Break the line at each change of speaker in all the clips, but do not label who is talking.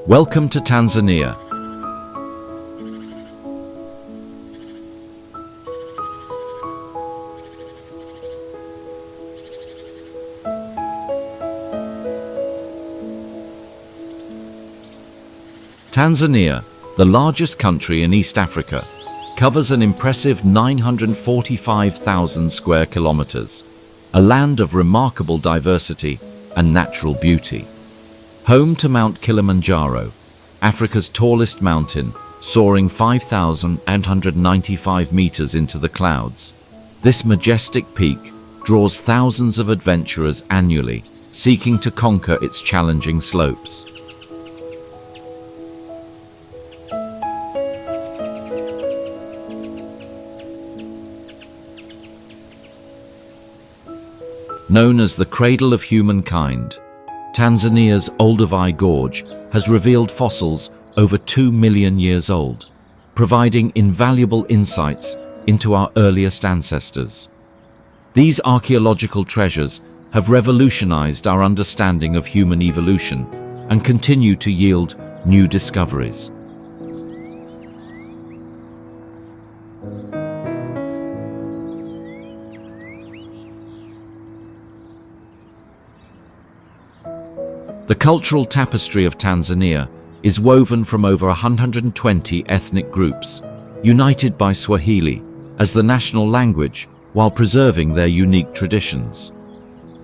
Welcome to Tanzania. Tanzania, the largest country in East Africa, covers an impressive 945,000 square kilometers, a land of remarkable diversity and natural beauty. Home to Mount Kilimanjaro, Africa's tallest mountain, soaring 5,895 meters into the clouds. This majestic peak draws thousands of adventurers annually, seeking to conquer its challenging slopes. Known as the cradle of humankind, Tanzania's Olduvai Gorge has revealed fossils over 2 million years old, providing invaluable insights into our earliest ancestors. These archaeological treasures have revolutionized our understanding of human evolution and continue to yield new discoveries. The cultural tapestry of Tanzania is woven from over 120 ethnic groups, united by Swahili as the national language while preserving their unique traditions.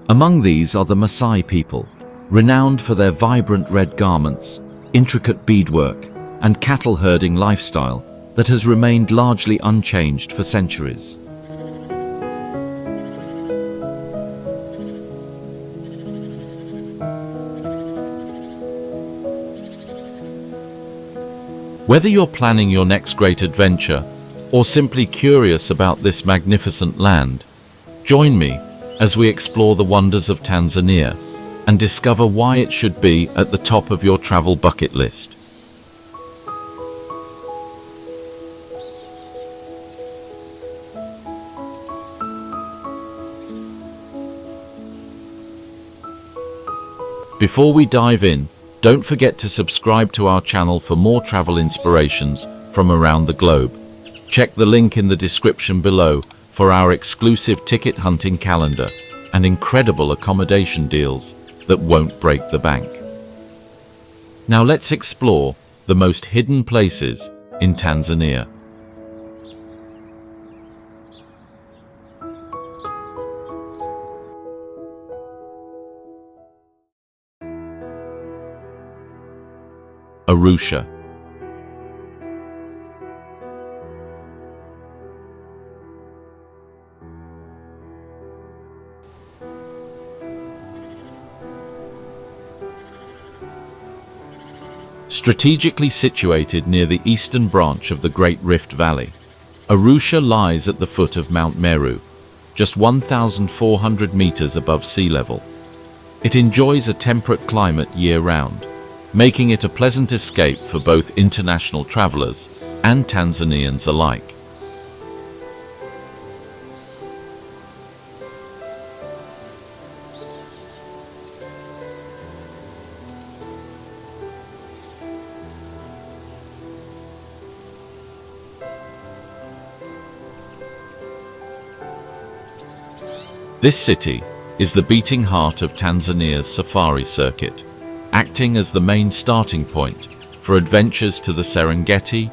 Among these are the Maasai people, renowned for their vibrant red garments, intricate beadwork, and cattle herding lifestyle that has remained largely unchanged for centuries. Whether you're planning your next great adventure or simply curious about this magnificent land, join me as we explore the wonders of Tanzania and discover why it should be at the top of your travel bucket list. Before we dive in, don't forget to subscribe to our channel for more travel inspirations from around the globe. Check the link in the description below for our exclusive ticket hunting calendar and incredible accommodation deals that won't break the bank. Now let's explore the most hidden places in Tanzania. Arusha. Strategically situated near the eastern branch of the Great Rift Valley, Arusha lies at the foot of Mount Meru, just 1,400 meters above sea level. It enjoys a temperate climate year-round, making it a pleasant escape for both international travelers and Tanzanians alike. This city is the beating heart of Tanzania's safari circuit, acting as the main starting point for adventures to the Serengeti,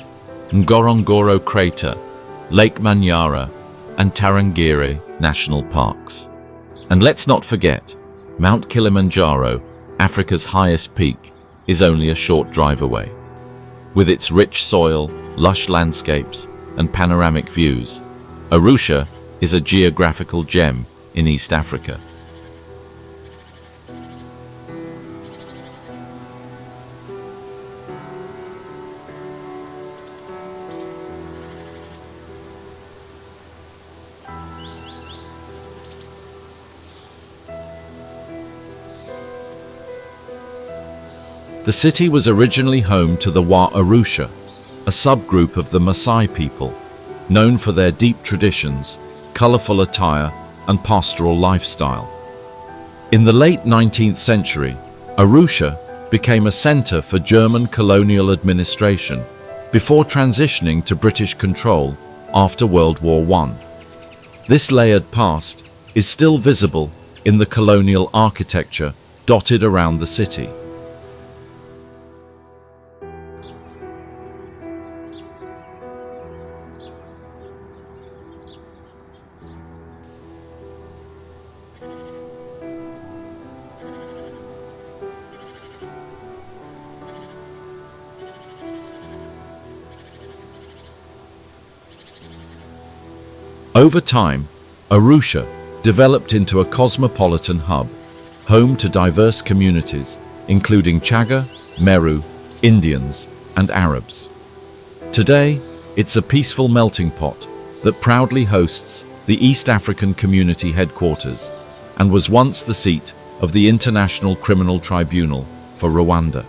Ngorongoro Crater, Lake Manyara, and Tarangire national parks. And let's not forget, Mount Kilimanjaro, Africa's highest peak, is only a short drive away. With its rich soil, lush landscapes, and panoramic views, Arusha is a geographical gem in East Africa. The city was originally home to the Wa Arusha, a subgroup of the Maasai people, known for their deep traditions, colorful attire, and pastoral lifestyle. In the late 19th century, Arusha became a center for German colonial administration before transitioning to British control after World War I. This layered past is still visible in the colonial architecture dotted around the city. Over time, Arusha developed into a cosmopolitan hub, home to diverse communities, including Chaga, Meru, Indians, and Arabs. Today, it's a peaceful melting pot that proudly hosts the East African Community Headquarters and was once the seat of the International Criminal Tribunal for Rwanda.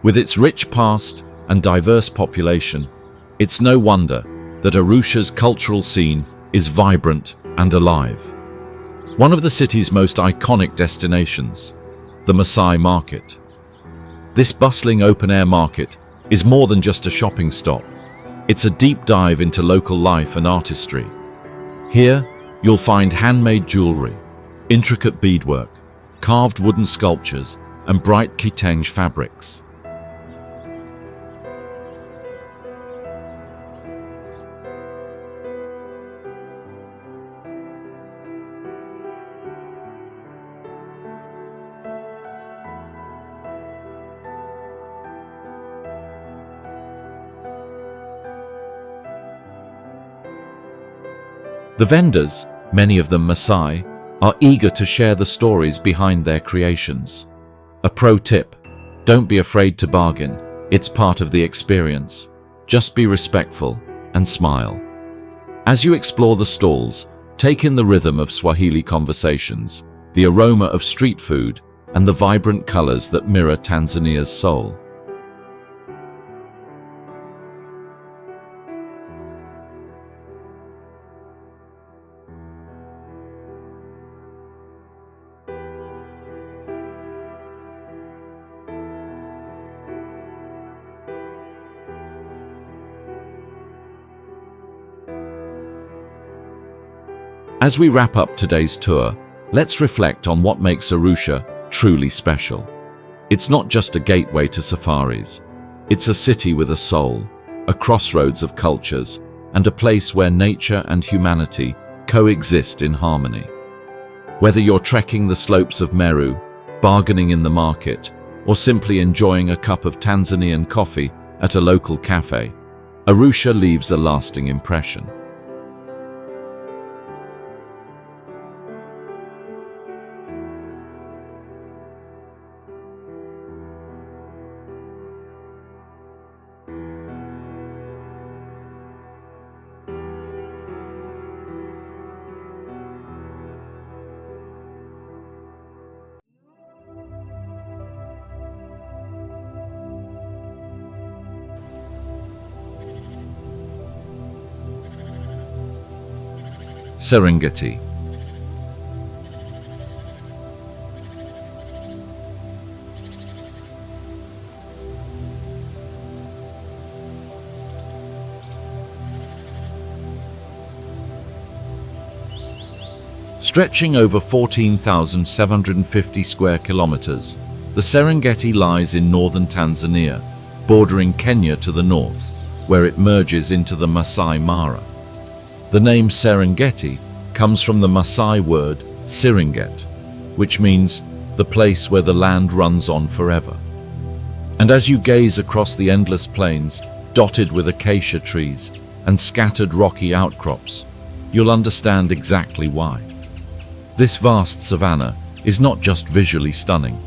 With its rich past and diverse population, it's no wonder that Arusha's cultural scene is vibrant and alive. One of the city's most iconic destinations, the Maasai Market. This bustling open-air market is more than just a shopping stop. It's a deep dive into local life and artistry. Here, you'll find handmade jewelry, intricate beadwork, carved wooden sculptures, and bright kitenge fabrics. The vendors, many of them Maasai, are eager to share the stories behind their creations. A pro tip: don't be afraid to bargain. It's part of the experience. Just be respectful and smile. As you explore the stalls, take in the rhythm of Swahili conversations, the aroma of street food, and the vibrant colors that mirror Tanzania's soul. As we wrap up today's tour, let's reflect on what makes Arusha truly special. It's not just a gateway to safaris. It's a city with a soul, a crossroads of cultures, and a place where nature and humanity coexist in harmony. Whether you're trekking the slopes of Meru, bargaining in the market, or simply enjoying a cup of Tanzanian coffee at a local cafe, Arusha leaves a lasting impression. Serengeti. Stretching over 14,750 square kilometers, the Serengeti lies in northern Tanzania, bordering Kenya to the north, where it merges into the Maasai Mara. The name Serengeti comes from the Maasai word Siringet, which means the place where the land runs on forever. And as you gaze across the endless plains, dotted with acacia trees and scattered rocky outcrops, you'll understand exactly why. This vast savanna is not just visually stunning,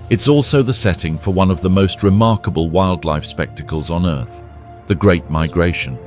it's also the setting for one of the most remarkable wildlife spectacles on Earth, the Great Migration.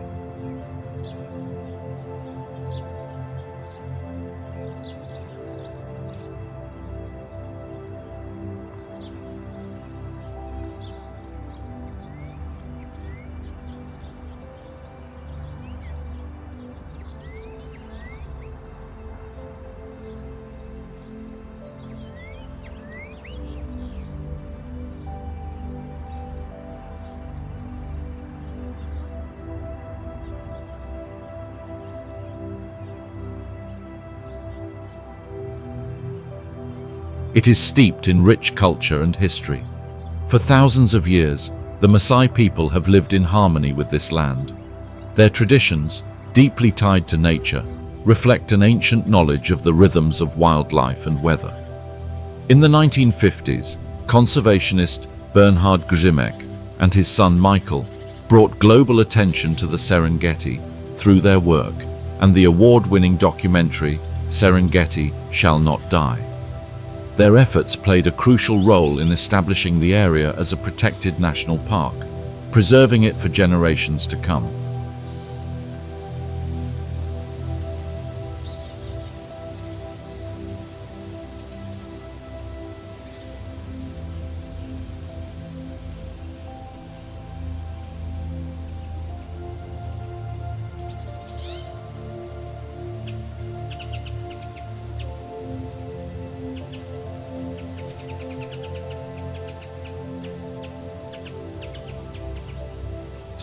It is steeped in rich culture and history. For thousands of years, the Maasai people have lived in harmony with this land. Their traditions, deeply tied to nature, reflect an ancient knowledge of the rhythms of wildlife and weather. In the 1950s, conservationist Bernhard Grzimek and his son Michael brought global attention to the Serengeti through their work and the award-winning documentary Serengeti Shall Not Die. Their efforts played a crucial role in establishing the area as a protected national park, preserving it for generations to come.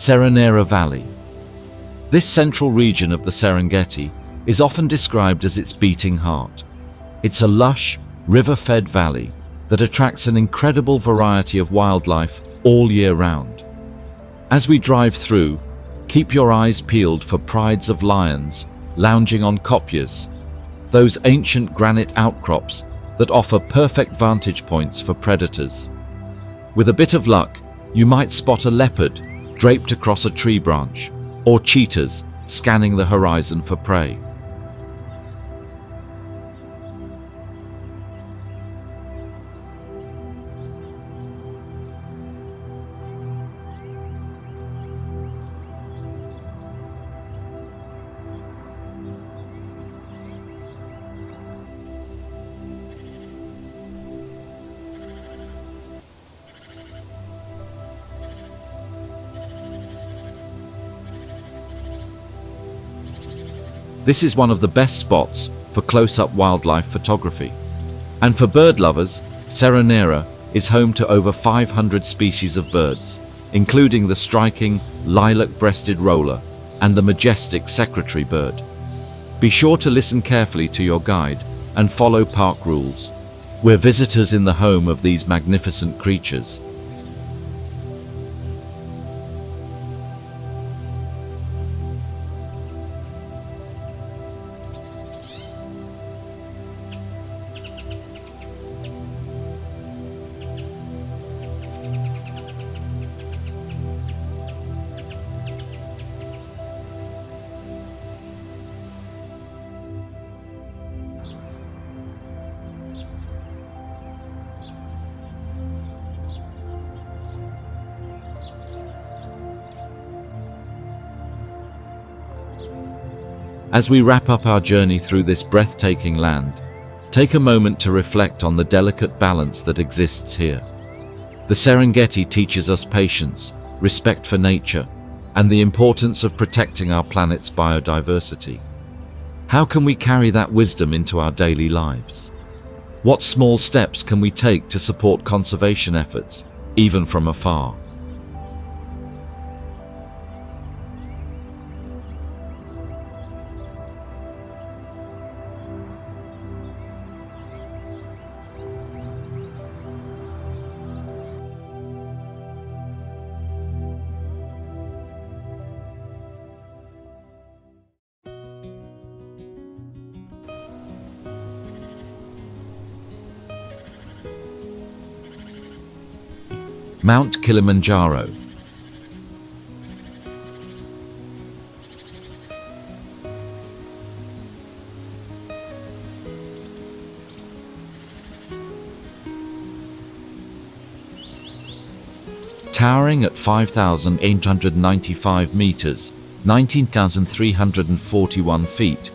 Serenera Valley. This central region of the Serengeti is often described as its beating heart. It's a lush, river-fed valley that attracts an incredible variety of wildlife all year round. As we drive through, keep your eyes peeled for prides of lions lounging on kopjes, those ancient granite outcrops that offer perfect vantage points for predators. With a bit of luck, you might spot a leopard draped across a tree branch, or cheetahs scanning the horizon for prey. This is one of the best spots for close-up wildlife photography. And for bird lovers, Serenera is home to over 500 species of birds, including the striking lilac-breasted roller and the majestic secretary bird. Be sure to listen carefully to your guide and follow park rules. We're visitors in the home of these magnificent creatures. As we wrap up our journey through this breathtaking land, take a moment to reflect on the delicate balance that exists here. The Serengeti teaches us patience, respect for nature, and the importance of protecting our planet's biodiversity. How can we carry that wisdom into our daily lives? What small steps can we take to support conservation efforts, even from afar? Mount Kilimanjaro. Towering at 5,895 meters, 19,341 feet,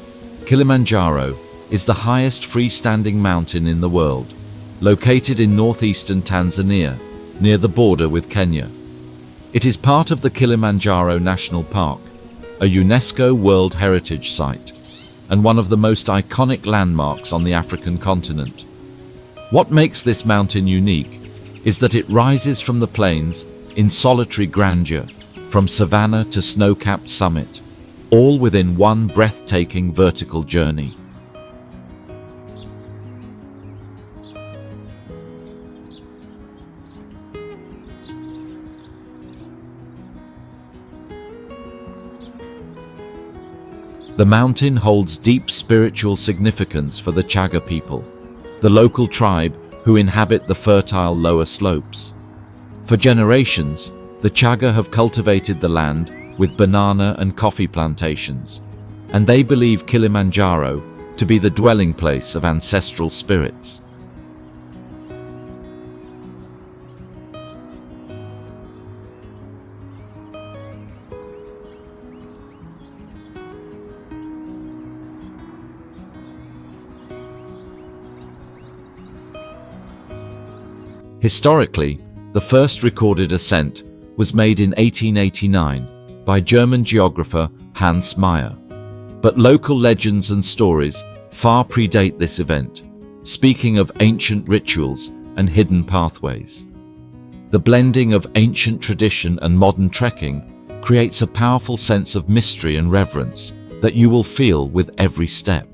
Kilimanjaro is the highest freestanding mountain in the world, located in northeastern Tanzania, near the border with Kenya. It is part of the Kilimanjaro National Park, a UNESCO World Heritage Site, and one of the most iconic landmarks on the African continent. What makes this mountain unique is that it rises from the plains in solitary grandeur, from savanna to snow-capped summit, all within one breathtaking vertical journey. The mountain holds deep spiritual significance for the Chaga people, the local tribe who inhabit the fertile lower slopes. For generations, the Chaga have cultivated the land with banana and coffee plantations, and they believe Kilimanjaro to be the dwelling place of ancestral spirits. Historically, the first recorded ascent was made in 1889 by German geographer Hans Meyer. But local legends and stories far predate this event, speaking of ancient rituals and hidden pathways. The blending of ancient tradition and modern trekking creates a powerful sense of mystery and reverence that you will feel with every step.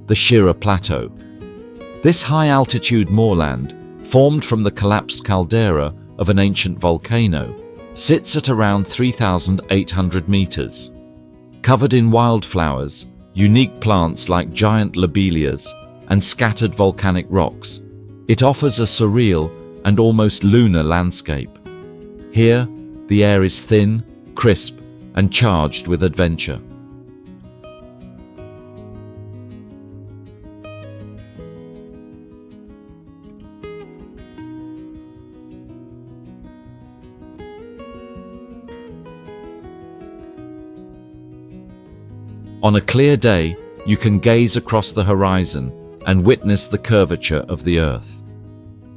The Shira Plateau. This high-altitude moorland, formed from the collapsed caldera of an ancient volcano, sits at around 3,800 meters. Covered in wildflowers, unique plants like giant lobelias, and scattered volcanic rocks, it offers a surreal and almost lunar landscape. Here, the air is thin, crisp, and charged with adventure. On a clear day, you can gaze across the horizon and witness the curvature of the Earth.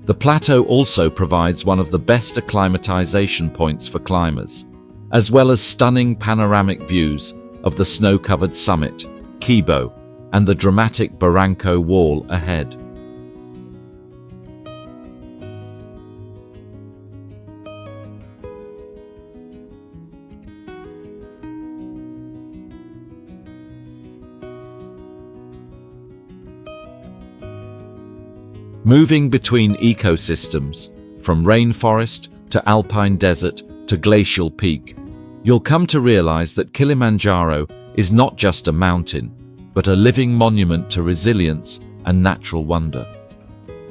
The plateau also provides one of the best acclimatization points for climbers, as well as stunning panoramic views of the snow-covered summit, Kibo, and the dramatic Barranco Wall ahead. Moving between ecosystems, from rainforest to alpine desert to glacial peak, you'll come to realize that Kilimanjaro is not just a mountain, but a living monument to resilience and natural wonder.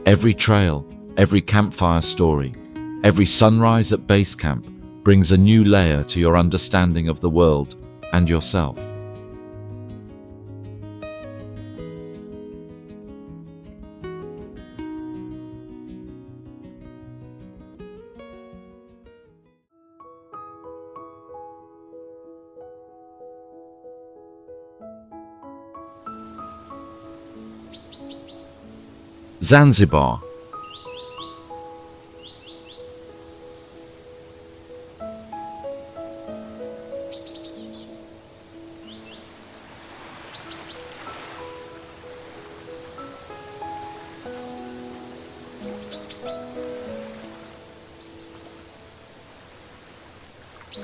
Every trail, every campfire story, every sunrise at base camp brings a new layer to your understanding of the world and yourself. Zanzibar.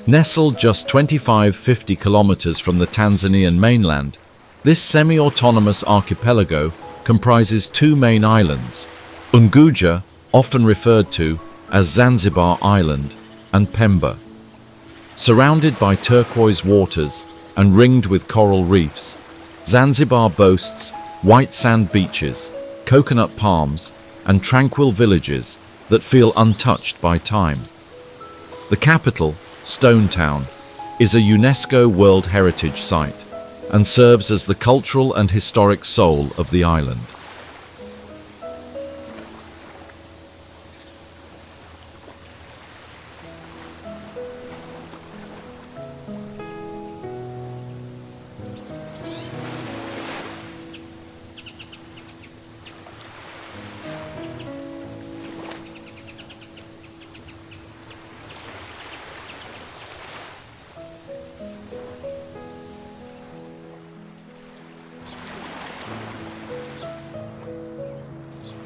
Nestled just 25–50 kilometers from the Tanzanian mainland, this semi-autonomous archipelago comprises two main islands, Unguja, often referred to as Zanzibar Island, and Pemba. Surrounded by turquoise waters and ringed with coral reefs, Zanzibar boasts white sand beaches, coconut palms, and tranquil villages that feel untouched by time. The capital, Stone Town, is a UNESCO World Heritage Site and serves as the cultural and historic soul of the island.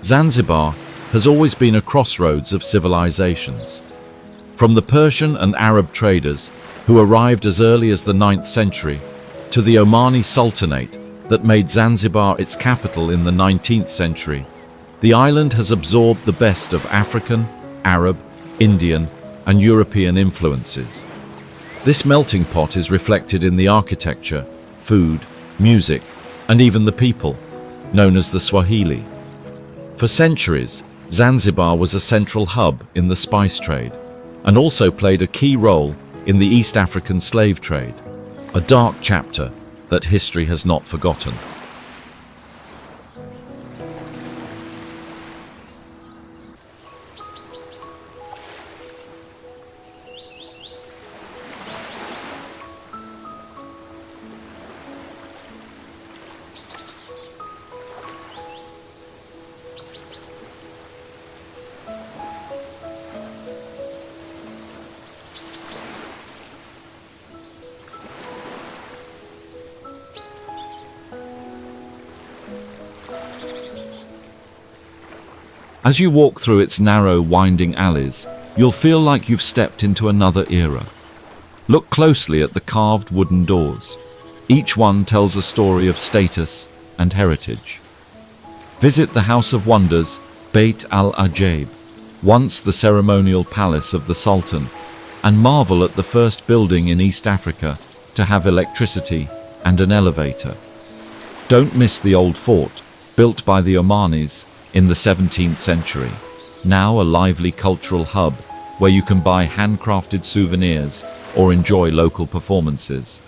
Zanzibar has always been a crossroads of civilizations. From the Persian and Arab traders who arrived as early as the 9th century to the Omani Sultanate that made Zanzibar its capital in the 19th century, the island has absorbed the best of African, Arab, Indian, and European influences. This melting pot is reflected in the architecture, food, music, and even the people, known as the Swahili. For centuries, Zanzibar was a central hub in the spice trade, and also played a key role in the East African slave trade, a dark chapter that history has not forgotten. As you walk through its narrow, winding alleys, you'll feel like you've stepped into another era. Look closely at the carved wooden doors. Each one tells a story of status and heritage. Visit the House of Wonders, Beit al-Ajaib, once the ceremonial palace of the Sultan, and marvel at the first building in East Africa to have electricity and an elevator. Don't miss the old fort, built by the Omanis in the 17th century, now a lively cultural hub where you can buy handcrafted souvenirs or enjoy local performances.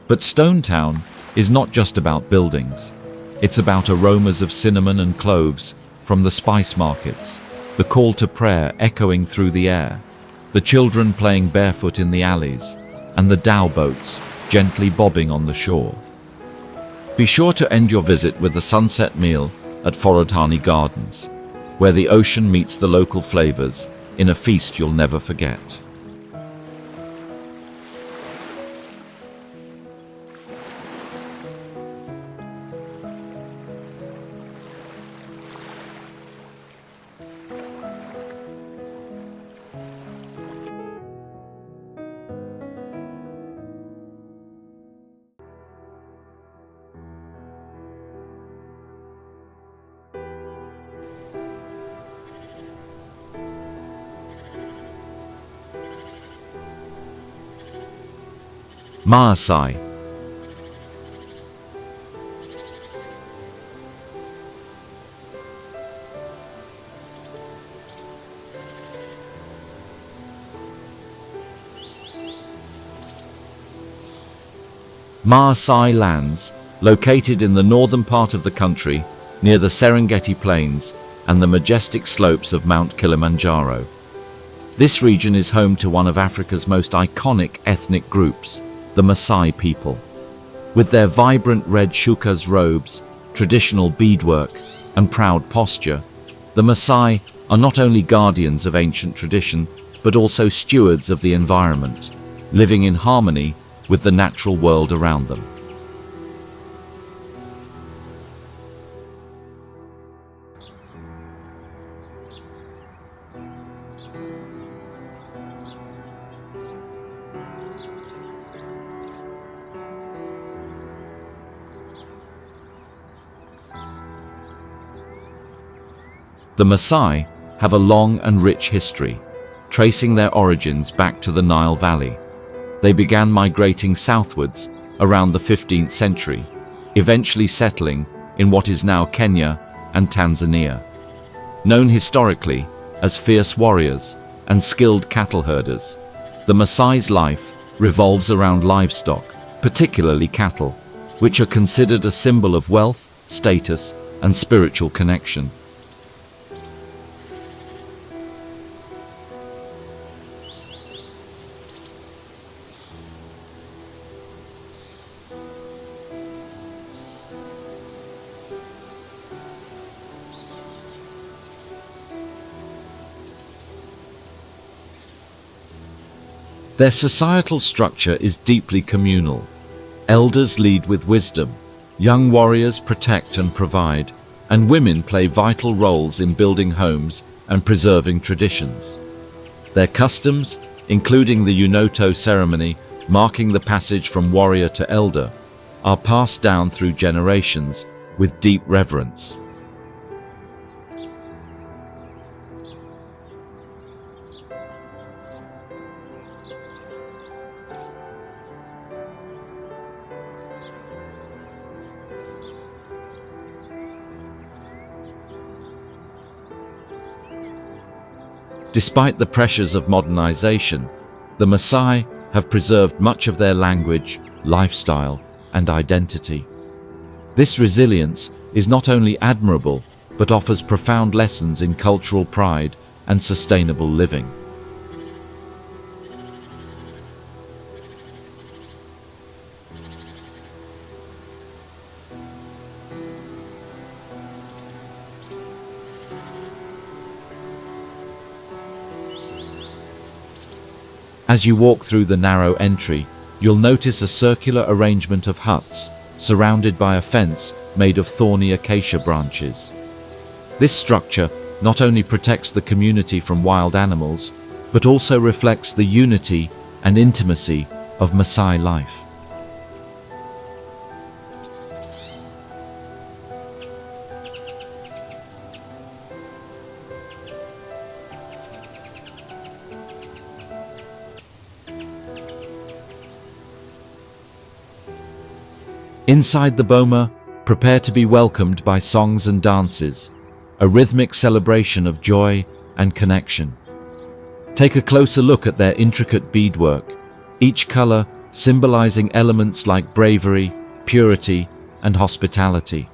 But Stone Town is not just about buildings. It's about aromas of cinnamon and cloves from the spice markets, the call to prayer echoing through the air, the children playing barefoot in the alleys, and the dhow boats gently bobbing on the shore. Be sure to end your visit with a sunset meal at Forodhani Gardens, where the ocean meets the local flavors in a feast you'll never forget. Maasai. Maasai lands, located in the northern part of the country, near the Serengeti Plains and the majestic slopes of Mount Kilimanjaro. This region is home to one of Africa's most iconic ethnic groups, the Maasai people. With their vibrant red shukas robes, traditional beadwork, and proud posture, the Maasai are not only guardians of ancient tradition, but also stewards of the environment, living in harmony with the natural world around them. The Maasai have a long and rich history, tracing their origins back to the Nile Valley. They began migrating southwards around the 15th century, eventually settling in what is now Kenya and Tanzania. Known historically as fierce warriors and skilled cattle herders, the Maasai's life revolves around livestock, particularly cattle, which are considered a symbol of wealth, status, and spiritual connection. Their societal structure is deeply communal. Elders lead with wisdom, young warriors protect and provide, and women play vital roles in building homes and preserving traditions. Their customs, including the Unoto ceremony, marking the passage from warrior to elder, are passed down through generations with deep reverence. Despite the pressures of modernization, the Maasai have preserved much of their language, lifestyle, and identity. This resilience is not only admirable, but offers profound lessons in cultural pride and sustainable living. As you walk through the narrow entry, you'll notice a circular arrangement of huts, surrounded by a fence made of thorny acacia branches. This structure not only protects the community from wild animals, but also reflects the unity and intimacy of Maasai life. Inside the boma, prepare to be welcomed by songs and dances, a rhythmic celebration of joy and connection. Take a closer look at their intricate beadwork, each color symbolizing elements like bravery, purity, and hospitality.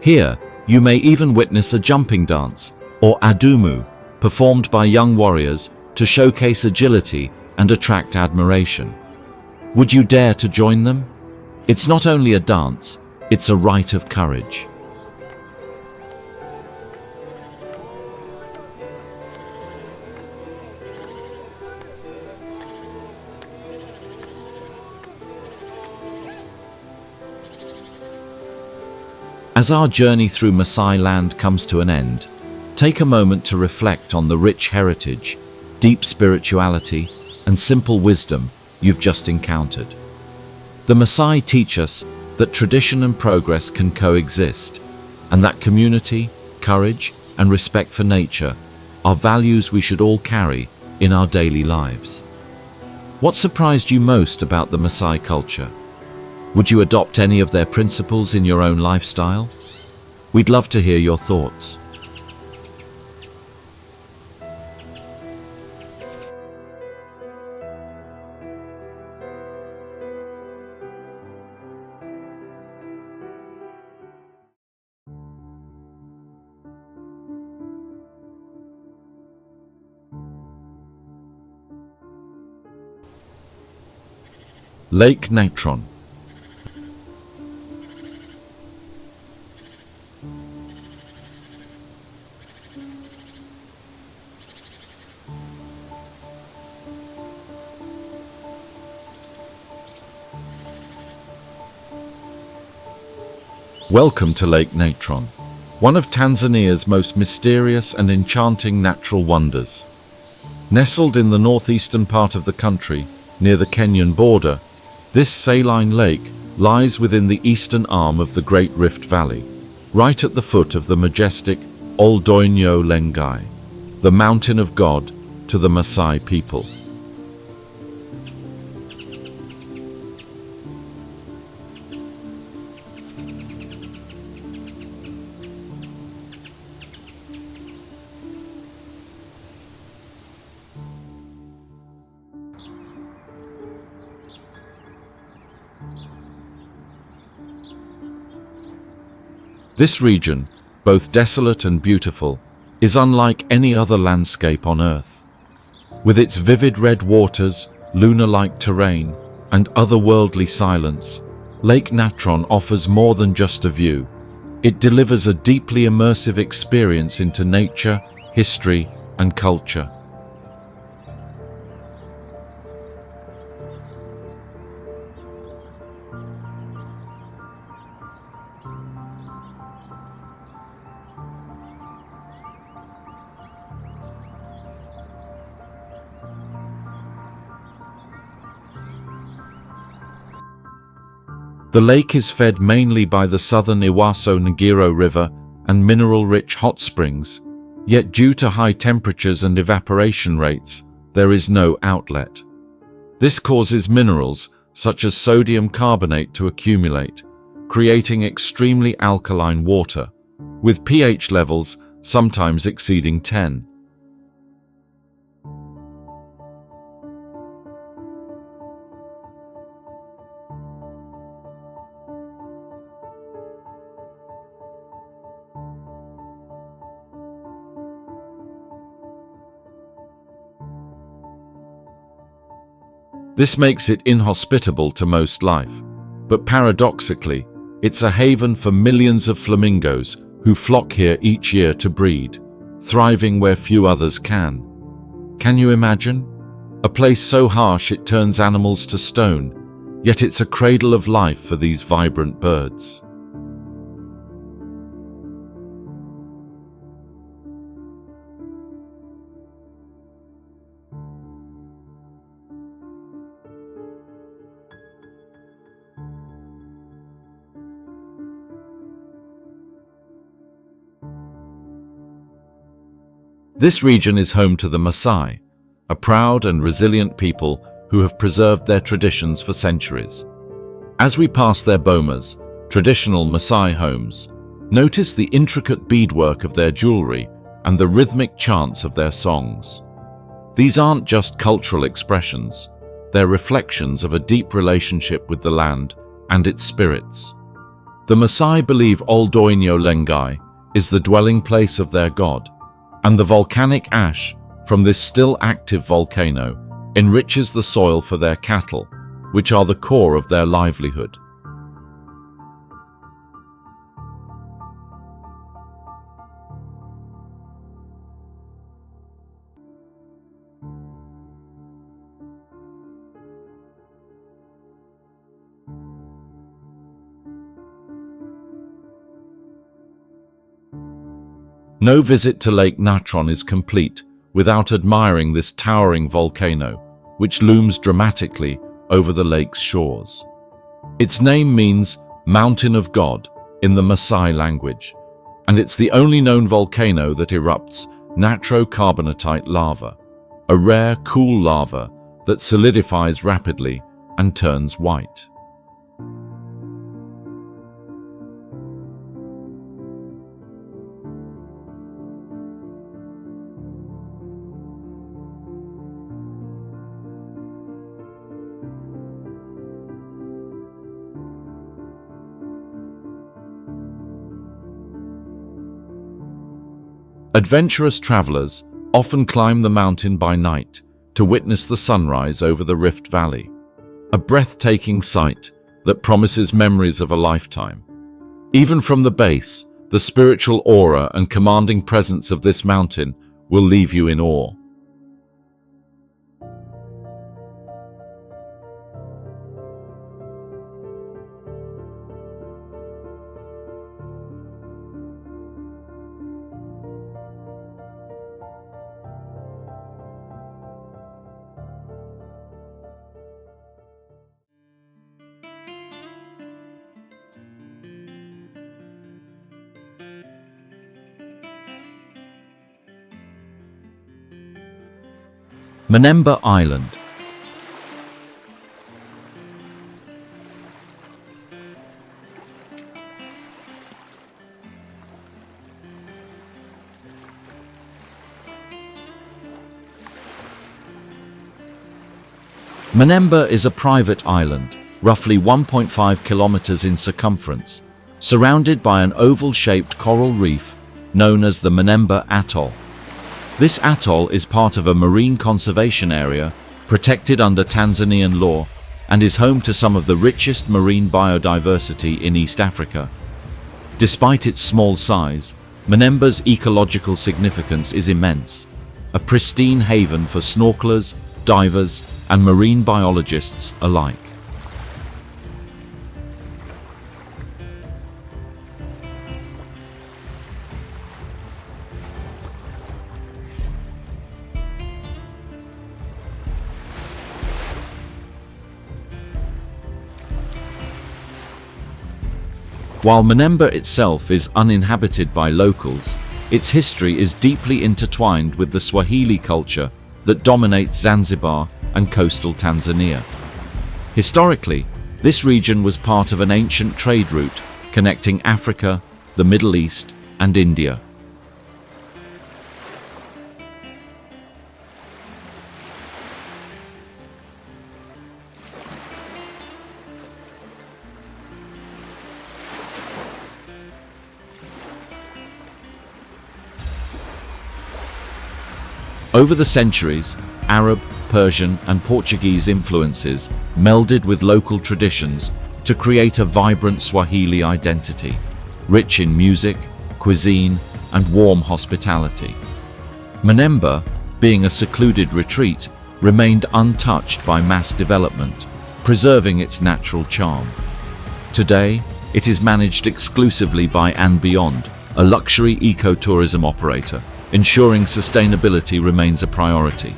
Here, you may even witness a jumping dance, or adumu, performed by young warriors to showcase agility and attract admiration. Would you dare to join them? It's not only a dance, it's a rite of courage. As our journey through Maasai land comes to an end, take a moment to reflect on the rich heritage, deep spirituality, and simple wisdom you've just encountered. The Maasai teach us that tradition and progress can coexist, and that community, courage, and respect for nature are values we should all carry in our daily lives. What surprised you most about the Maasai culture? Would you adopt any of their principles in your own lifestyle? We'd love to hear your thoughts. Lake Natron. Welcome to Lake Natron, one of Tanzania's most mysterious and enchanting natural wonders. Nestled in the northeastern part of the country, near the Kenyan border, this saline lake lies within the eastern arm of the Great Rift Valley, right at the foot of the majestic Oldoinyo Lengai, the mountain of God to the Maasai people. This region, both desolate and beautiful, is unlike any other landscape on Earth. With its vivid red waters, lunar-like terrain, and otherworldly silence, Lake Natron offers more than just a view. It delivers a deeply immersive experience into nature, history, and culture. The lake is fed mainly by the southern Iwaso-Ngiro River and mineral-rich hot springs, yet due to high temperatures and evaporation rates, there is no outlet. This causes minerals such as sodium carbonate to accumulate, creating extremely alkaline water, with pH levels sometimes exceeding 10. This makes it inhospitable to most life, but paradoxically, it's a haven for millions of flamingos who flock here each year to breed, thriving where few others can. Can you imagine? A place so harsh it turns animals to stone, yet it's a cradle of life for these vibrant birds. This region is home to the Maasai, a proud and resilient people who have preserved their traditions for centuries. As we pass their bomas, traditional Maasai homes, notice the intricate beadwork of their jewelry and the rhythmic chants of their songs. These aren't just cultural expressions, they're reflections of a deep relationship with the land and its spirits. The Maasai believe Oldoinyo Lengai is the dwelling place of their god, and the volcanic ash from this still active volcano enriches the soil for their cattle, which are the core of their livelihood. No visit to Lake Natron is complete without admiring this towering volcano, which looms dramatically over the lake's shores. Its name means Mountain of God in the Maasai language, and it's the only known volcano that erupts natrocarbonatite lava, a rare, cool lava that solidifies rapidly and turns white. Adventurous travelers often climb the mountain by night to witness the sunrise over the Rift Valley, a breathtaking sight that promises memories of a lifetime. Even from the base, the spiritual aura and commanding presence of this mountain will leave you in awe. Mnemba Island. Mnemba is a private island, roughly 1.5 kilometers in circumference, surrounded by an oval-shaped coral reef known as the Mnemba Atoll. This atoll is part of a marine conservation area protected under Tanzanian law and is home to some of the richest marine biodiversity in East Africa. Despite its small size, Mnemba's ecological significance is immense, a pristine haven for snorkelers, divers, and marine biologists alike. While Mnemba itself is uninhabited by locals, its history is deeply intertwined with the Swahili culture that dominates Zanzibar and coastal Tanzania. Historically, this region was part of an ancient trade route connecting Africa, the Middle East, and India. Over the centuries, Arab, Persian, and Portuguese influences melded with local traditions to create a vibrant Swahili identity, rich in music, cuisine, and warm hospitality. Mnemba, being a secluded retreat, remained untouched by mass development, preserving its natural charm. Today, it is managed exclusively by And Beyond, a luxury ecotourism operator, ensuring sustainability remains a priority.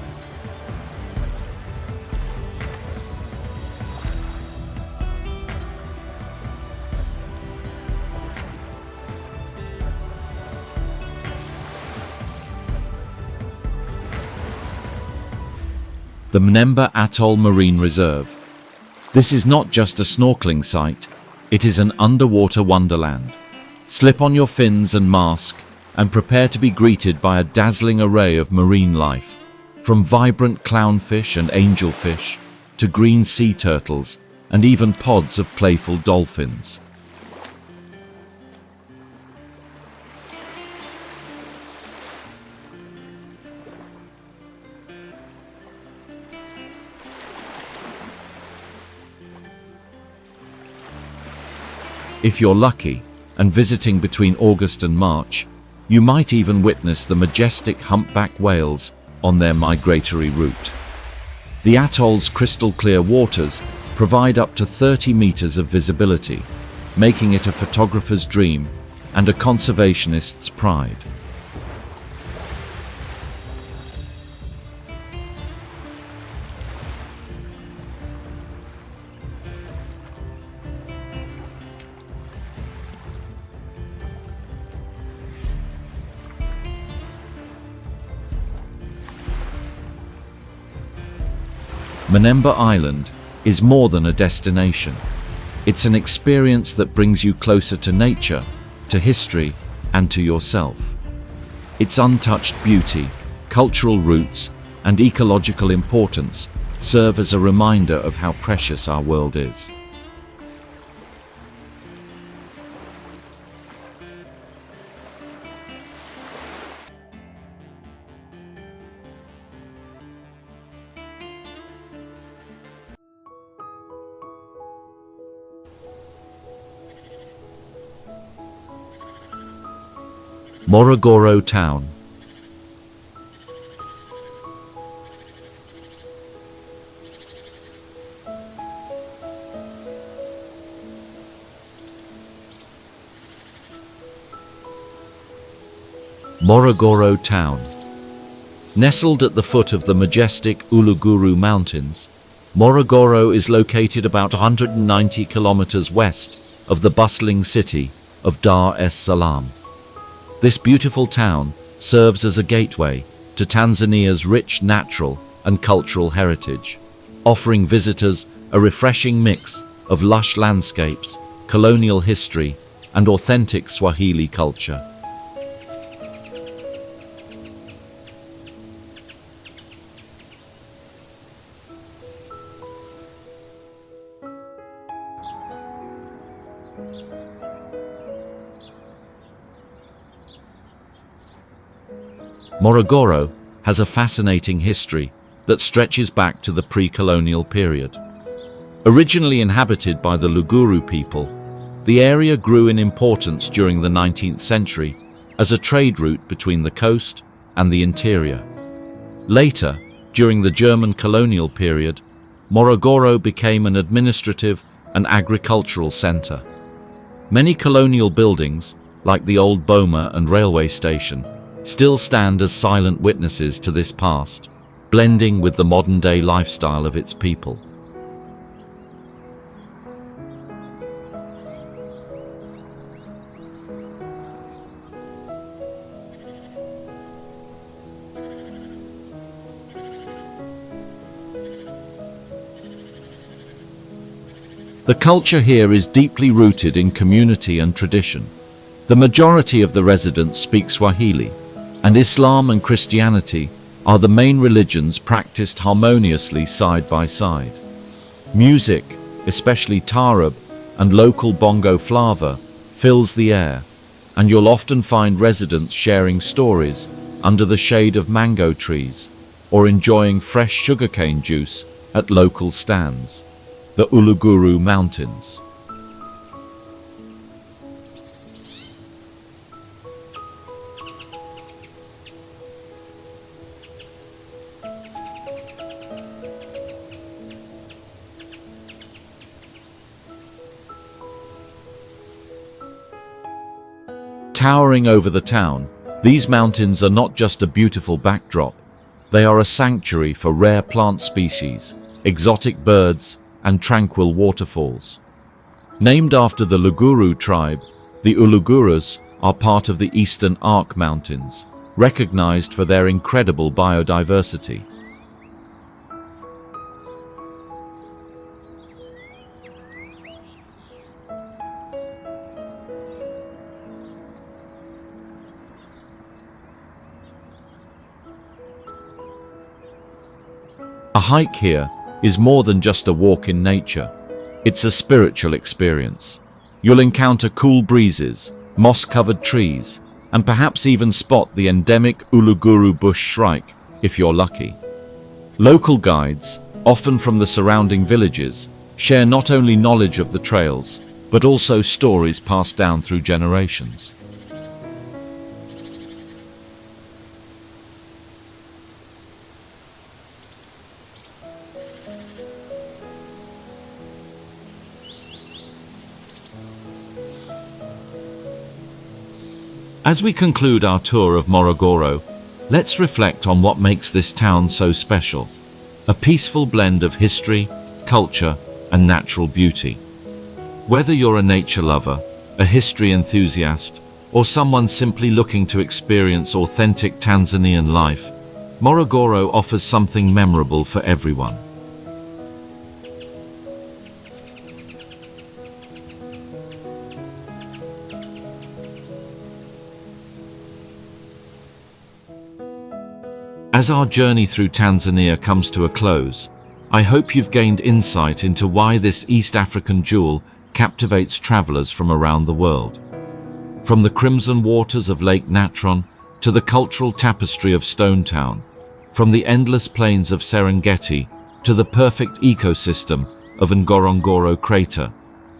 The Mnemba Atoll Marine Reserve. This is not just a snorkeling site, it is an underwater wonderland. Slip on your fins and mask, and prepare to be greeted by a dazzling array of marine life, from vibrant clownfish and angelfish to green sea turtles and even pods of playful dolphins. If you're lucky and visiting between August and March, you might even witness the majestic humpback whales on their migratory route. The atoll's crystal-clear waters provide up to 30 meters of visibility, making it a photographer's dream and a conservationist's pride. Mnemba Island is more than a destination. It's an experience that brings you closer to nature, to history, and to yourself. Its untouched beauty, cultural roots, and ecological importance serve as a reminder of how precious our world is. Morogoro Town. Morogoro Town. Nestled at the foot of the majestic Uluguru Mountains, Morogoro is located about 190 kilometers west of the bustling city of Dar es Salaam. This beautiful town serves as a gateway to Tanzania's rich natural and cultural heritage, offering visitors a refreshing mix of lush landscapes, colonial history, and authentic Swahili culture. Morogoro has a fascinating history that stretches back to the pre-colonial period. Originally inhabited by the Luguru people, the area grew in importance during the 19th century as a trade route between the coast and the interior. Later, during the German colonial period, Morogoro became an administrative and agricultural center. Many colonial buildings, like the old boma and railway station, still stand as silent witnesses to this past, blending with the modern-day lifestyle of its people. The culture here is deeply rooted in community and tradition. The majority of the residents speak Swahili, and Islam and Christianity are the main religions practiced harmoniously side by side. Music, especially taarab and local bongo flava, fills the air, and you'll often find residents sharing stories under the shade of mango trees or enjoying fresh sugarcane juice at local stands. The Uluguru Mountains. Towering over the town, these mountains are not just a beautiful backdrop, they are a sanctuary for rare plant species, exotic birds, and tranquil waterfalls. Named after the Luguru tribe, the Ulugurus are part of the Eastern Arc Mountains, recognized for their incredible biodiversity. A hike here is more than just a walk in nature. It's a spiritual experience. You'll encounter cool breezes, moss-covered trees, and perhaps even spot the endemic Uluguru bush shrike if you're lucky. Local guides, often from the surrounding villages, share not only knowledge of the trails, but also stories passed down through generations. As we conclude our tour of Morogoro, let's reflect on what makes this town so special. A peaceful blend of history, culture, and natural beauty. Whether you're a nature lover, a history enthusiast, or someone simply looking to experience authentic Tanzanian life, Morogoro offers something memorable for everyone. As our journey through Tanzania comes to a close, I hope you've gained insight into why this East African jewel captivates travelers from around the world. From the crimson waters of Lake Natron to the cultural tapestry of Stone Town, from the endless plains of Serengeti to the perfect ecosystem of Ngorongoro Crater,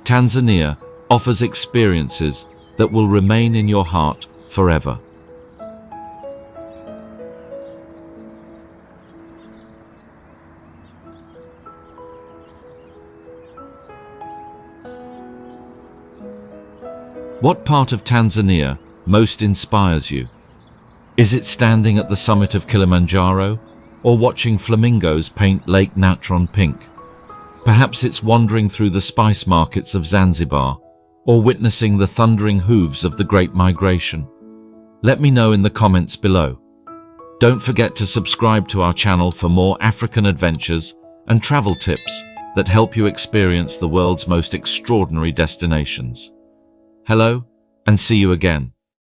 Tanzania offers experiences that will remain in your heart forever. What part of Tanzania most inspires you? Is it standing at the summit of Kilimanjaro, or watching flamingos paint Lake Natron pink? Perhaps it's wandering through the spice markets of Zanzibar, or witnessing the thundering hooves of the Great Migration. Let me know in the comments below. Don't forget to subscribe to our channel for more African adventures and travel tips that help you experience the world's most extraordinary destinations. Hello, and see you again.